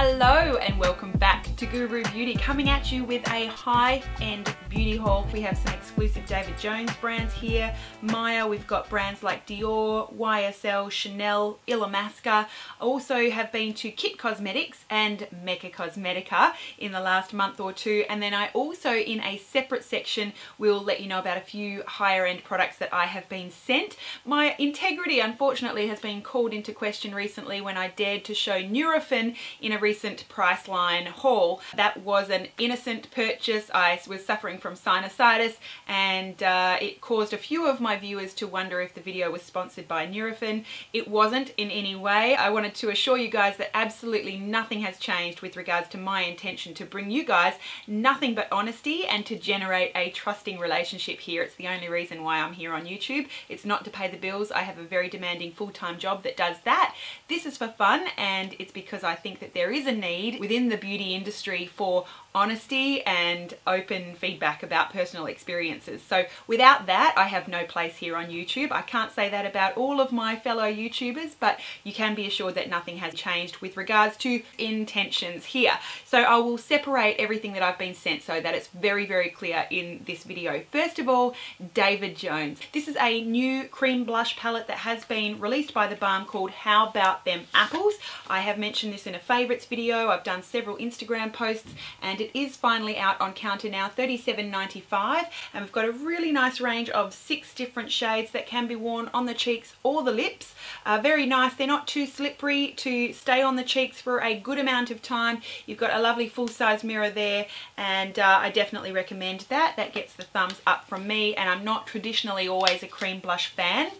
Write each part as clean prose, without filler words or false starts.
Hello and welcome back to Guru Beauty, coming at you with a high-end beauty haul. We have some exclusive David Jones brands here. Maya, we've got brands like Dior, YSL, Chanel, Illamasqua. I also have been to Kit Cosmetics and Mecca Cosmetica in the last month or two. And then I also, in a separate section, will let you know about a few higher end products that I have been sent. My integrity, unfortunately, has been called into question recently when I dared to show Nurofen in a recent Priceline haul. That was an innocent purchase. I was suffering from sinusitis and it caused a few of my viewers to wonder if the video was sponsored by Nurofen. It wasn't in any way. I wanted to assure you guys that absolutely nothing has changed with regards to my intention to bring you guys nothing but honesty and to generate a trusting relationship here. It's the only reason why I'm here on YouTube. It's not to pay the bills. I have a very demanding full-time job that does that. This is for fun, and it's because I think that there is a need within the beauty industry for honesty and open feedback about personal experiences. So without that, I have no place here on YouTube. I can't say that about all of my fellow YouTubers, but you can be assured that nothing has changed with regards to intentions here. So I will separate everything that I've been sent so that it's very, very clear in this video. First of all, David Jones. This is a new cream blush palette that has been released by TheBalm called How About Them Apples. I have mentioned this in a favourites video. I've done several Instagram posts, and it is finally out on counter now, $37.95, and we've got a really nice range of 6 different shades that can be worn on the cheeks or the lips. Very nice. They're not too slippery to stay on the cheeks for a good amount of time. You've got a lovely full-size mirror there, and I definitely recommend that. That gets the thumbs up from me, and I'm not traditionally always a cream blush fan.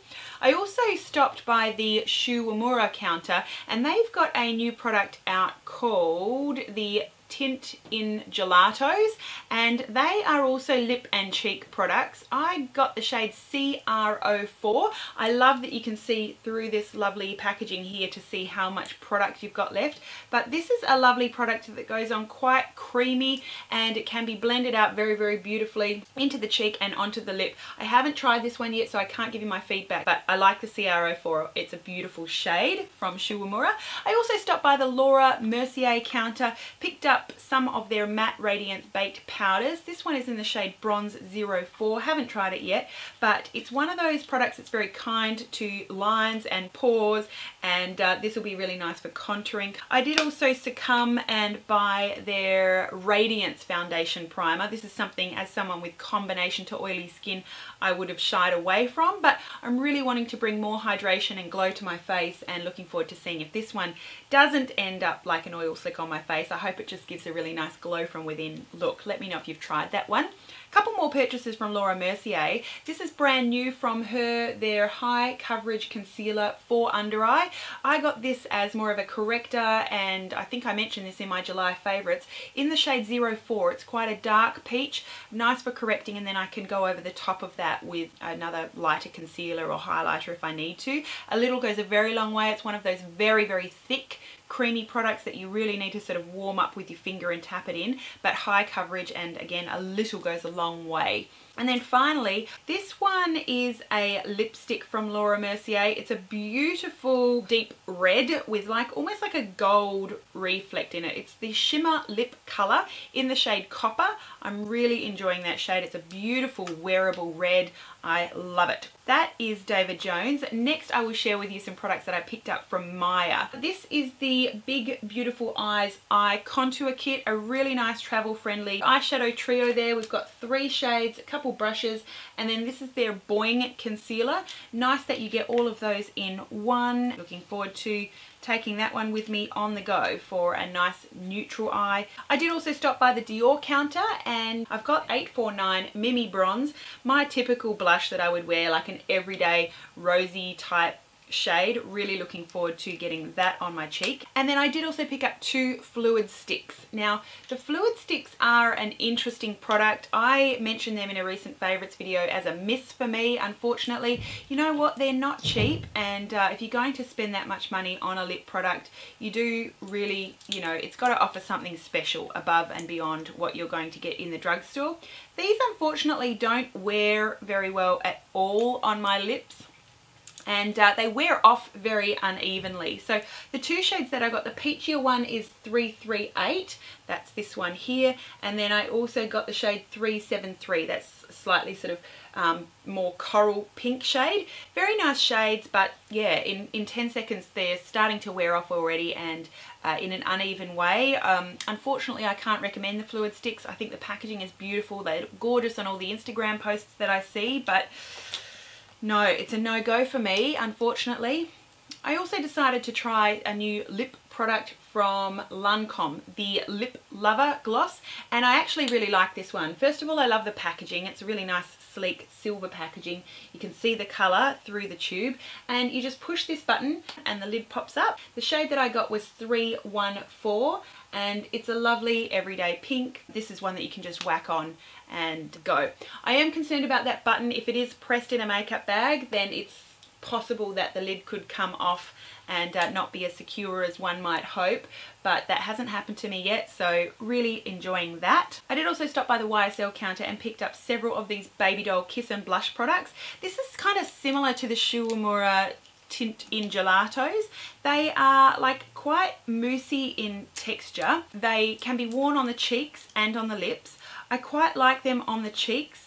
I also stopped by the Uemura counter, and they've got a new product out called the TINT in Gelatos, and they are also lip and cheek products. I got the shade CR04. I love that you can see through this lovely packaging here to see how much product you've got left, but this is a lovely product that goes on quite creamy, and it can be blended out very, very beautifully into the cheek and onto the lip. I haven't tried this one yet, so I can't give you my feedback, but I like the CR04. It's a beautiful shade from Uemura. I also stopped by the Laura Mercier counter, picked up some of their matte radiance baked powders. This one is in the shade Bronze 04. Haven't tried it yet, but it's one of those products that's very kind to lines and pores, and this will be really nice for contouring. I did also succumb and buy their Radiance foundation primer. This is something, as someone with combination to oily skin, I would have shied away from, but I'm really wanting to bring more hydration and glow to my face, and looking forward to seeing if this one doesn't end up like an oil slick on my face. I hope it just gives a really nice glow from within look. Let me know if you've tried that one. A couple more purchases from Laura Mercier. This is brand new from her, their high coverage concealer for under eye. I got this as more of a corrector, and I think I mentioned this in my July favourites, in the shade 04. It's quite a dark peach, nice for correcting, and then I can go over the top of that with another lighter concealer or highlighter if I need to. A little goes a very long way. It's one of those very, very thick creamy products that you really need to sort of warm up with your finger and tap it in, but high coverage, and again, a little goes a long way. And then finally, this one is a lipstick from Laura Mercier. It's a beautiful deep red with like almost like a gold reflect in it. It's the Shimmer Lip Colour in the shade Copper. I'm really enjoying that shade. It's a beautiful wearable red. I love it. That is David Jones. Next, I will share with you some products that I picked up from Maya. This is the Big Beautiful Eyes Eye Contour Kit, a really nice travel friendly eyeshadow trio there. We've got 3 shades, a couple brushes, and then this is their Boing Concealer. Nice that you get all of those in one. Looking forward to taking that one with me on the go for a nice neutral eye. I did also stop by the Dior counter, and I've got 849 Mimi Bronze, my typical blush that I would wear like an everyday rosy type shade. Really looking forward to getting that on my cheek. And then I did also pick up 2 fluid sticks. Now, the fluid sticks are an interesting product. I mentioned them in a recent favourites video as a miss for me, unfortunately. You know what? They're not cheap, and if you're going to spend that much money on a lip product, you do really, you know, it's got to offer something special above and beyond what you're going to get in the drugstore. These unfortunately don't wear very well at all on my lips. and they wear off very unevenly. So the two shades that I got, the peachier one is 338, that's this one here, and then I also got the shade 373, that's slightly sort of more coral pink shade. Very nice shades, but yeah, in 10 seconds they're starting to wear off already, and in an uneven way. Unfortunately, I can't recommend the fluid sticks. I think the packaging is beautiful, they're gorgeous on all the Instagram posts that I see, but no, it's a no-go for me, unfortunately. I also decided to try a new lip product from Lancome, the Lip Lover Gloss, and I actually really like this one. First of all, I love the packaging. It's a really nice sleek silver packaging. You can see the colour through the tube, and you just push this button and the lid pops up. The shade that I got was 314, and it's a lovely everyday pink. This is one that you can just whack on and go. I am concerned about that button. If it is pressed in a makeup bag, then it's possible that the lid could come off and not be as secure as one might hope, but that hasn't happened to me yet, so really enjoying that. I did also stop by the YSL counter and picked up several of these baby doll kiss and blush products. This is kind of similar to the Uemura tint in gelatos. They are like quite moussey in texture. They can be worn on the cheeks and on the lips. I quite like them on the cheeks.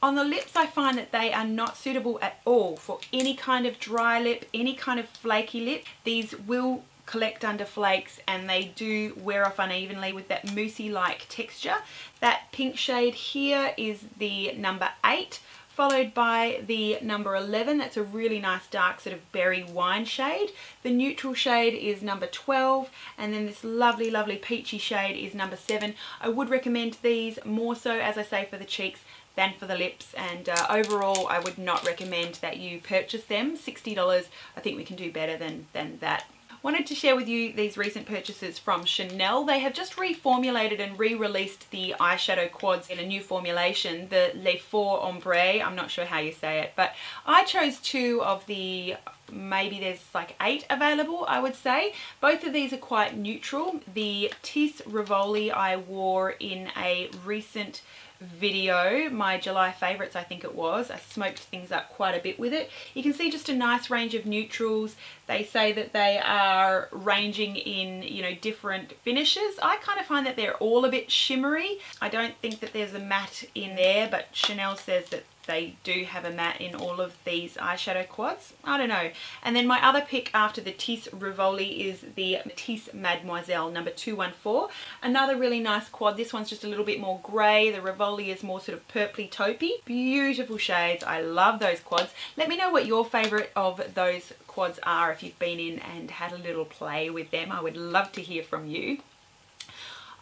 On the lips, I find that they are not suitable at all for any kind of dry lip, any kind of flaky lip. These will collect under flakes, and they do wear off unevenly with that moussey-like texture. That pink shade here is the number 8, followed by the number 11. That's a really nice dark sort of berry wine shade. The neutral shade is number 12, and then this lovely, lovely peachy shade is number 7. I would recommend these more so, as I say, for the cheeks than for the lips, and overall I would not recommend that you purchase them. $60, I think we can do better than that. Wanted to share with you these recent purchases from Chanel. They have just reformulated and re-released the eyeshadow quads in a new formulation, the Les Four Ombre. I'm not sure how you say it, but I chose 2 of the, maybe there's like 8 available, I would say. Both of these are quite neutral. The Tisse Rivoli I wore in a recent video, my July favourites I think it was. I smoked things up quite a bit with it. You can see just a nice range of neutrals. They say that they are ranging in, you know, different finishes. I kind of find that they're all a bit shimmery. I don't think that there's a matte in there, but Chanel says that they do have a matte in all of these eyeshadow quads. I don't know. And then my other pick after the Tisse Rivoli is the Tisse Mademoiselle number 214. Another really nice quad. This one's just a little bit more grey. The Rivoli is more sort of purpley taupey. Beautiful shades. I love those quads. Let me know what your favourite of those quads are if you've been in and had a little play with them. I would love to hear from you.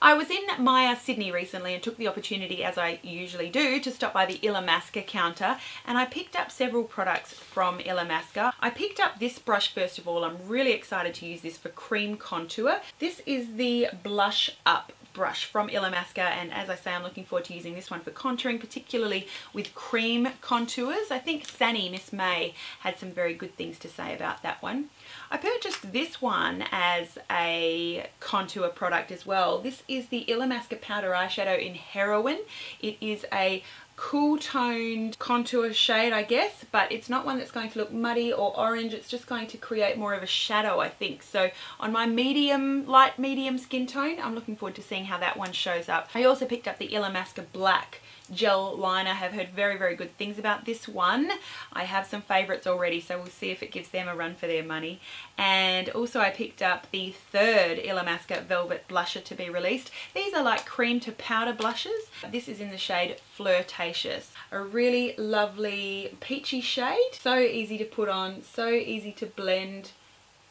I was in Maya, Sydney recently and took the opportunity, as I usually do, to stop by the Illamasqua counter, and I picked up several products from Illamasqua. I picked up this brush first of all. I'm really excited to use this for cream contour. This is the Blush Up brush from Illamasqua, and as I say, I'm looking forward to using this one for contouring, particularly with cream contours. I think Sani, Miss May, had some very good things to say about that one. I purchased this one as a contour product as well. This is the Illamasqua powder eyeshadow in Heroin. It is a cool toned contour shade, I guess, but it's not one that's going to look muddy or orange. It's just going to create more of a shadow, I think. So on my medium, light medium skin tone, I'm looking forward to seeing how that one shows up. I also picked up the Illamasqua Black gel liner. Have heard very, very good things about this one. I have some favorites already, so we'll see if it gives them a run for their money. And also I picked up the third Illamasqua Velvet blusher to be released. These are like cream to powder blushes. This is in the shade Flirtatious. A really lovely peachy shade. So easy to put on, so easy to blend.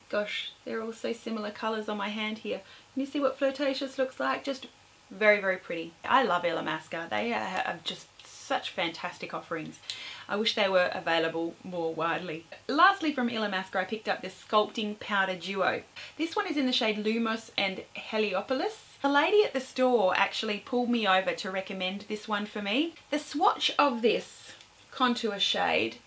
Gosh, they're all so similar colours on my hand here. Can you see what Flirtatious looks like? Just very, very pretty. I love Illamasqua. They have just such fantastic offerings. I wish they were available more widely. Lastly, from Illamasqua, I picked up this Sculpting Powder Duo. This one is in the shade Lumos and Heliopolis. The lady at the store actually pulled me over to recommend this one for me. The swatch of this contour shade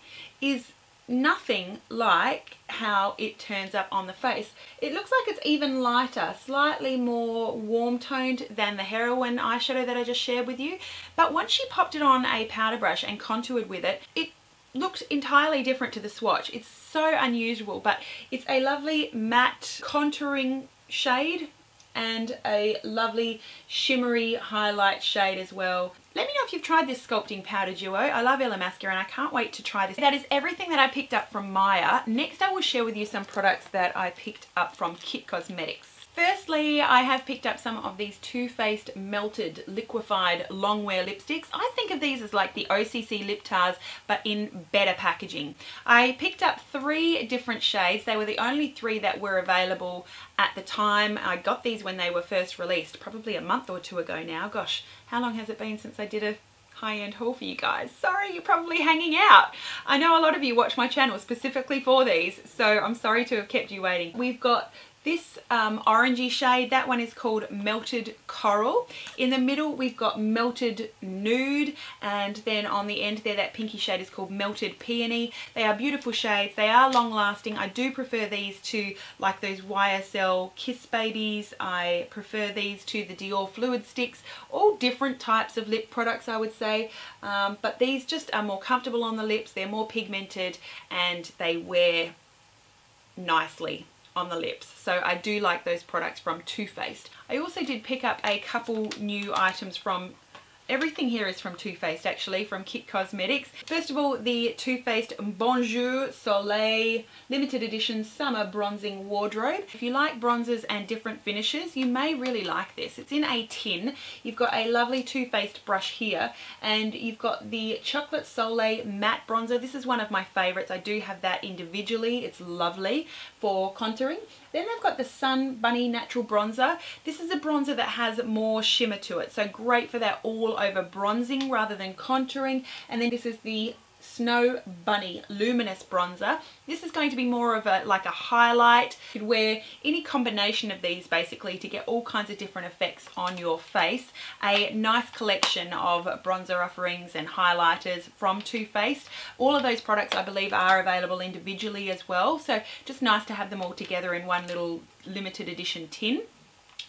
is nothing like how it turns up on the face. It looks like it's even lighter, slightly more warm toned than the Heroin eyeshadow that I just shared with you, but once she popped it on a powder brush and contoured with it, it looked entirely different to the swatch. It's so unusual, but it's a lovely matte contouring shade and a lovely shimmery highlight shade as well. Let me know if you've tried this sculpting powder duo. I love Illamasqua and I can't wait to try this. That is everything that I picked up from Maya. Next I will share with you some products that I picked up from Kit Cosmetics. Firstly, I have picked up some of these Too Faced Melted Liquefied Longwear Lipsticks. I think of these as like the OCC lip tars, but in better packaging. I picked up 3 different shades. They were the only 3 that were available at the time. I got these when they were first released, probably a month or 2 ago now. Gosh, how long has it been since I did a high-end haul for you guys? Sorry, you're probably hanging out. I know a lot of you watch my channel specifically for these, so I'm sorry to have kept you waiting. We've got this orangey shade. That one is called Melted Coral. In the middle we've got Melted Nude, and then on the end there that pinky shade is called Melted Peony. They are beautiful shades. They are long lasting. I do prefer these to like those YSL Kiss Babies. I prefer these to the Dior Fluid Sticks. All different types of lip products, I would say, but these just are more comfortable on the lips. They're more pigmented and they wear nicely on the lips. So I do like those products from Too Faced. I also did pick up a couple new items from, everything here is from Too Faced actually, from Kit Cosmetics. First of all, the Too Faced Bonjour Soleil limited edition summer bronzing wardrobe. If you like bronzers and different finishes, you may really like this. It's in a tin. You've got a lovely Too Faced brush here, and you've got the Chocolate Soleil matte bronzer. This is one of my favorites. I do have that individually. It's lovely for contouring. Then they've got the Sun Bunny Natural Bronzer. This is a bronzer that has more shimmer to it, so great for that all over bronzing rather than contouring. And then this is the Snow Bunny Luminous Bronzer. This is going to be more of a like a highlight. You could wear any combination of these basically to get all kinds of different effects on your face. A nice collection of bronzer offerings and highlighters from Too Faced. All of those products I believe are available individually as well, so just nice to have them all together in one little limited edition tin.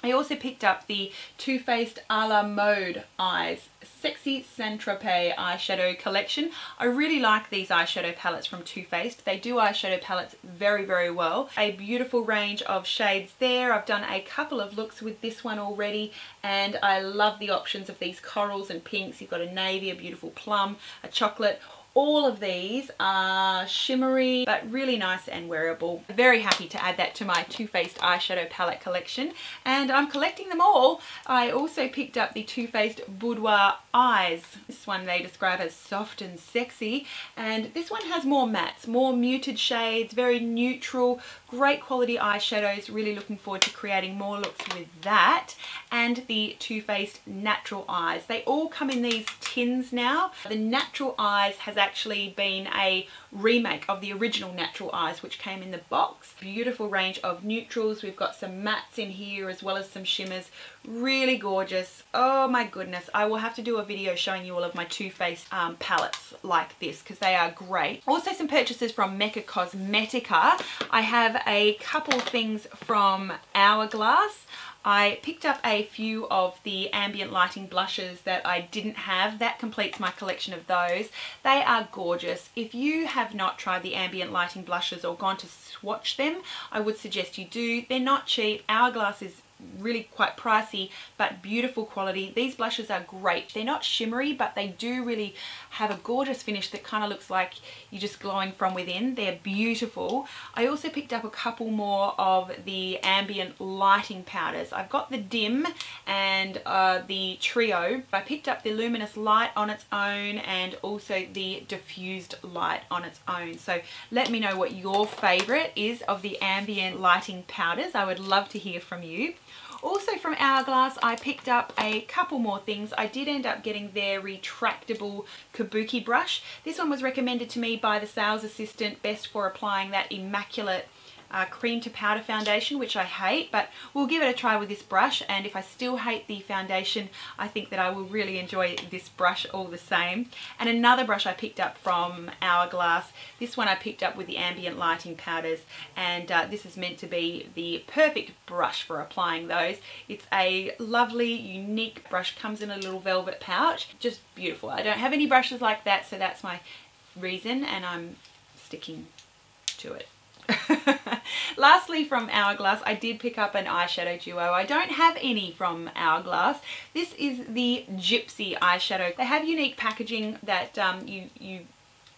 I also picked up the Too Faced A La Mode Eyes Sexy Saint-Tropez eyeshadow collection. I really like these eyeshadow palettes from Too Faced. They do eyeshadow palettes very, very well. A beautiful range of shades there. I've done a couple of looks with this one already, and I love the options of these corals and pinks. You've got a navy, a beautiful plum, a chocolate. All of these are shimmery but really nice and wearable. Very happy to add that to my Too Faced eyeshadow palette collection, and I'm collecting them all. I also picked up the Too Faced Boudoir Eyes. This one they describe as soft and sexy, and this one has more mattes, more muted shades, very neutral, great quality eyeshadows. Really looking forward to creating more looks with that. And the Too Faced Natural Eyes. They all come in these tins now. The Natural Eyes has actually been a remake of the original Natural Eyes, which came in the box. Beautiful range of neutrals. We've got some mattes in here as well as some shimmers. Really gorgeous. Oh my goodness, I will have to do a video showing you all of my Too Faced palettes like this because they are great. Also some purchases from Mecca Cosmetica. I have a couple things from Hourglass. I picked up a few of the ambient lighting blushes that I didn't have. That completes my collection of those. They are gorgeous. If you have not tried the ambient lighting blushes or gone to swatch them, I would suggest you do. They're not cheap. Hourglass is really quite pricey but beautiful quality. These blushes are great. They're not shimmery, but they do really have a gorgeous finish that kind of looks like you're just glowing from within. They're beautiful. I also picked up a couple more of the ambient lighting powders. I've got the Dim and the Trio. I picked up the Luminous Light on its own and also the Diffused Light on its own. So let me know what your favorite is of the ambient lighting powders. I would love to hear from you. Also from Hourglass, I picked up a couple more things. I did end up getting their retractable kabuki brush. This one was recommended to me by the sales assistant, best for applying that immaculate cream to powder foundation, which I hate, but we'll give it a try with this brush, and if I still hate the foundation, I think that I will really enjoy this brush all the same. And another brush I picked up from Hourglass, this one I picked up with the ambient lighting powders, and this is meant to be the perfect brush for applying those. It's a lovely, unique brush, comes in a little velvet pouch, just beautiful. I don't have any brushes like that, so that's my reason, and I'm sticking to it. Lastly, from Hourglass, I did pick up an eyeshadow duo. I don't have any from Hourglass. This is the Gypsy eyeshadow. They have unique packaging that you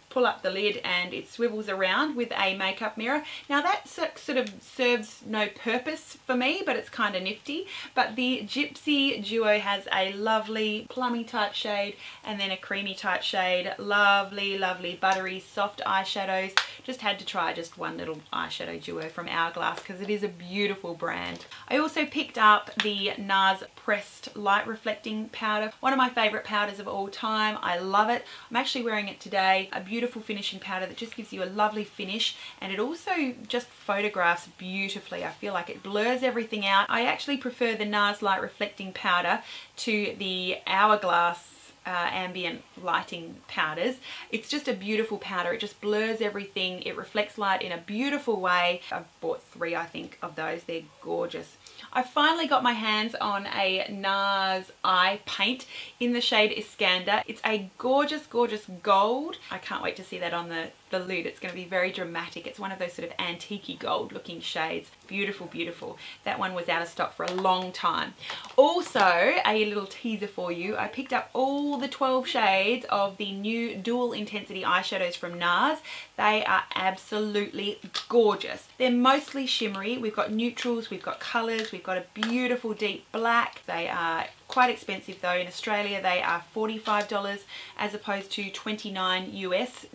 pull up the lid and it swivels around with a makeup mirror. Now that sort of serves no purpose for me, but it's kind of nifty. But the Gypsy Duo has a lovely plummy type shade and then a creamy type shade. Lovely, lovely, buttery, soft eyeshadows. Just had to try just one little eyeshadow duo from Hourglass because it is a beautiful brand. I also picked up the NARS Pressed Light Reflecting Powder. One of my favourite powders of all time. I love it. I'm actually wearing it today. A beautiful finishing powder that just gives you a lovely finish, and it also just photographs beautifully. I feel like it blurs everything out. I actually prefer the NARS Light Reflecting Powder to the Hourglass ambient lighting powders. It's just a beautiful powder. It just blurs everything. It reflects light in a beautiful way. I've bought 3, I think, of those. They're gorgeous. I finally got my hands on a NARS eye paint in the shade Iskander. It's a gorgeous, gorgeous gold. I can't wait to see that on the lid. It's going to be very dramatic. It's one of those sort of antique gold looking shades. Beautiful, beautiful. That one was out of stock for a long time. Also, a little teaser for you. I picked up all the 12 shades of the new dual intensity eyeshadows from NARS. They are absolutely gorgeous. They're mostly shimmery. We've got neutrals, we've got colours, we've got a beautiful deep black. They are quite expensive though. In Australia they are $45 as opposed to $29 US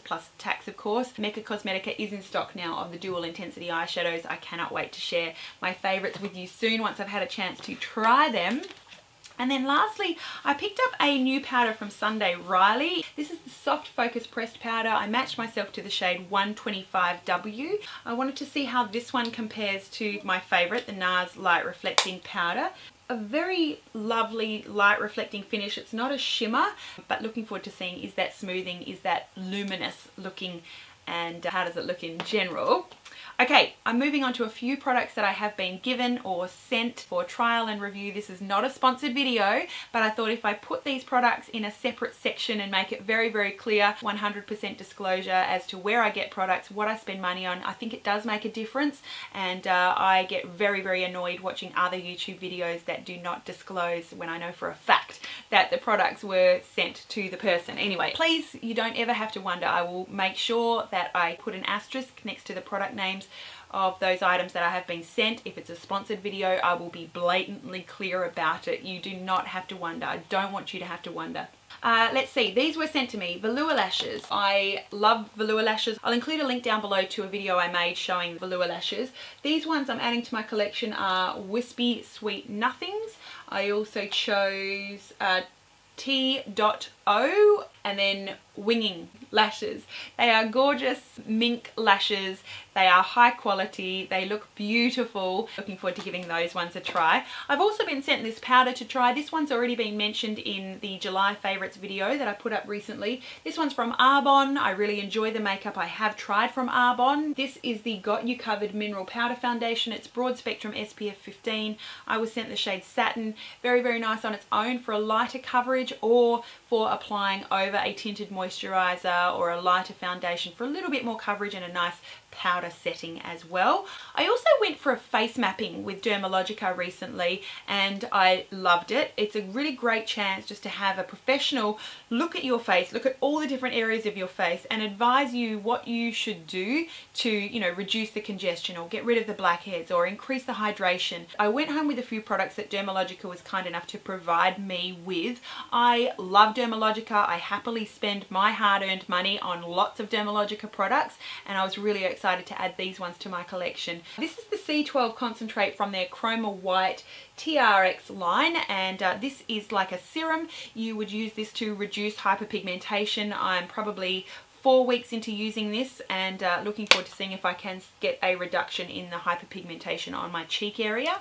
plus tax, of course. Mecca Cosmetica is in stock now of the dual intensity eyeshadows. I cannot wait to share my favourites with you soon once I've had a chance to try them. And then lastly, I picked up a new powder from Sunday Riley. This is the Soft Focus Pressed Powder. I matched myself to the shade 125W. I wanted to see how this one compares to my favourite, the NARS Light Reflecting Powder. A very lovely light reflecting finish. It's not a shimmer, but looking forward to seeing is that smoothing, is that luminous looking, and how does it look in general. Okay, I'm moving on to a few products that I have been given or sent for trial and review. This is not a sponsored video, but I thought if I put these products in a separate section and make it very, very clear, 100% disclosure as to where I get products, what I spend money on, I think it does make a difference. And I get very, very annoyed watching other YouTube videos that do not disclose when I know for a fact that the products were sent to the person. Anyway, please, you don't ever have to wonder. I will make sure that I put an asterisk next to the product names of those items that I have been sent. If it's a sponsored video, I will be blatantly clear about it. You do not have to wonder. I don't want you to have to wonder. Let's see, these were sent to me. Velour lashes. I love velour lashes. I'll include a link down below to a video I made showing velour lashes. These ones I'm adding to my collection are Wispy Sweet Nothings. I also chose T.O and then Winging lashes. They are gorgeous mink lashes. They are high quality. They look beautiful. Looking forward to giving those ones a try. I've also been sent this powder to try. This one's already been mentioned in the July favourites video that I put up recently. This one's from Arbonne. I really enjoy the makeup I have tried from Arbonne. This is the Got You Covered Mineral Powder Foundation. It's broad spectrum SPF 15. I was sent the shade Satin. Very, very nice on its own for a lighter coverage or for applying over a tinted moisturiser or a lighter foundation for a little bit more coverage and a nice powder setting as well. I also went for a face mapping with Dermalogica recently and I loved it. It's a really great chance just to have a professional look at your face, look at all the different areas of your face and advise you what you should do to, you know, reduce the congestion or get rid of the blackheads or increase the hydration. I went home with a few products that Dermalogica was kind enough to provide me with. I love Dermalogica. I happily spend my hard-earned money on lots of Dermalogica products and I was really excited to add these ones to my collection. This is the C12 concentrate from their Chroma White TRX line and this is like a serum. You would use this to reduce hyperpigmentation. I'm probably 4 weeks into using this and looking forward to seeing if I can get a reduction in the hyperpigmentation on my cheek area.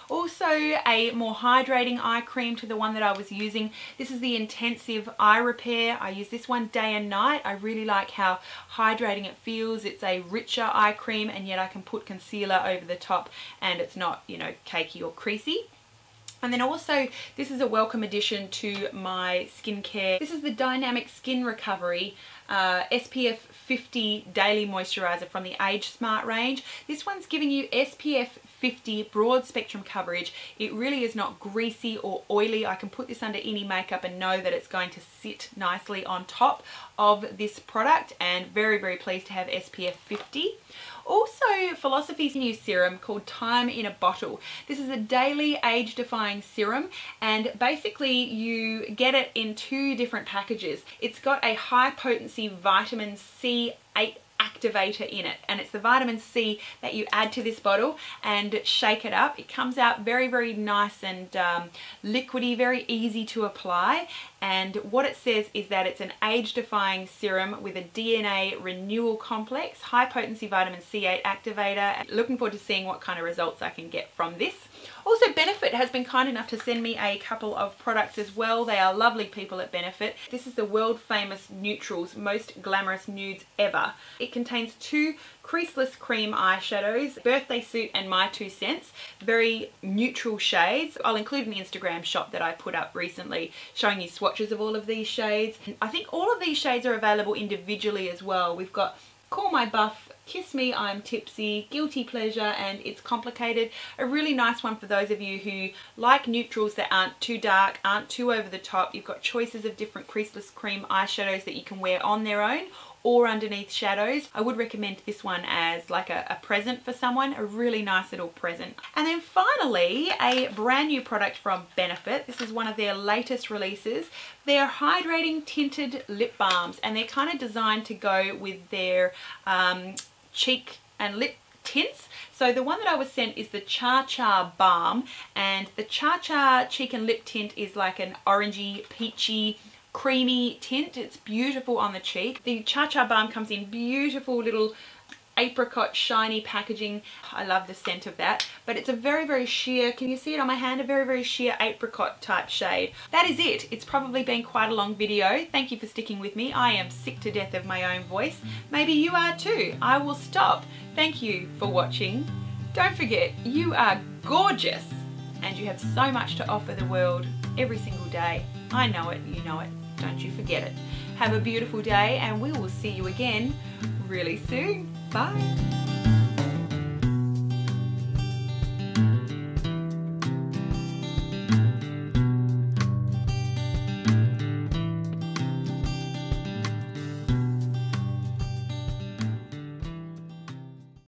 Also a more hydrating eye cream to the one that I was using. This is the Intensive Eye Repair. I use this one day and night. I really like how hydrating it feels. It's a richer eye cream and yet I can put concealer over the top and it's not, you know, cakey or creasy. And then also, this is a welcome addition to my skincare. This is the Dynamic Skin Recovery SPF 50 Daily Moisturizer from the Age Smart range. This one's giving you SPF 50 broad spectrum coverage. It really is not greasy or oily. I can put this under any makeup and know that it's going to sit nicely on top of this product, and very, very pleased to have SPF 50. Also, Philosophy's new serum called Time in a Bottle. This is a daily age-defying serum, and basically you get it in 2 different packages. It's got a high-potency vitamin C8 activator in it, and it's the vitamin C that you add to this bottle and shake it up. It comes out very, very nice and liquidy, very easy to apply. And what it says is that it's an age-defying serum with a DNA renewal complex, high potency vitamin C8 activator. Looking forward to seeing what kind of results I can get from this. Also, Benefit has been kind enough to send me a couple of products as well. They are lovely people at Benefit. This is the world famous Neutrals Most Glamorous Nudes Ever. It contains 2 creaseless cream eyeshadows, Birthday Suit and My 2 Cents, very neutral shades. I'll include an Instagram shop that I put up recently showing you swatches of all of these shades. I think all of these shades are available individually as well. We've got Call My Buff, Kiss Me, I'm Tipsy, Guilty Pleasure, and It's Complicated. A really nice one for those of you who like neutrals that aren't too dark, aren't too over the top. You've got choices of different creaseless cream eyeshadows that you can wear on their own or underneath shadows. I would recommend this one as like a present for someone, a really nice little present. And then finally, a brand new product from Benefit. This is one of their latest releases. They're hydrating tinted lip balms, and they're kind of designed to go with their cheek and lip tints. So the one that I was sent is the Cha Cha Balm, and the Cha Cha cheek and lip tint is like an orangey, peachy, creamy tint. It's beautiful on the cheek. The Cha Cha Balm comes in beautiful little apricot shiny packaging. I love the scent of that, but it's a very, very sheer, can you see it on my hand, a very, very sheer apricot type shade. That is it. It's probably been quite a long video. Thank you for sticking with me. I am sick to death of my own voice. Maybe you are too. I will stop. Thank you for watching. Don't forget, you are gorgeous and you have so much to offer the world every single day. I know it, you know it. Don't you forget it. Have a beautiful day, and we will see you again really soon. Bye.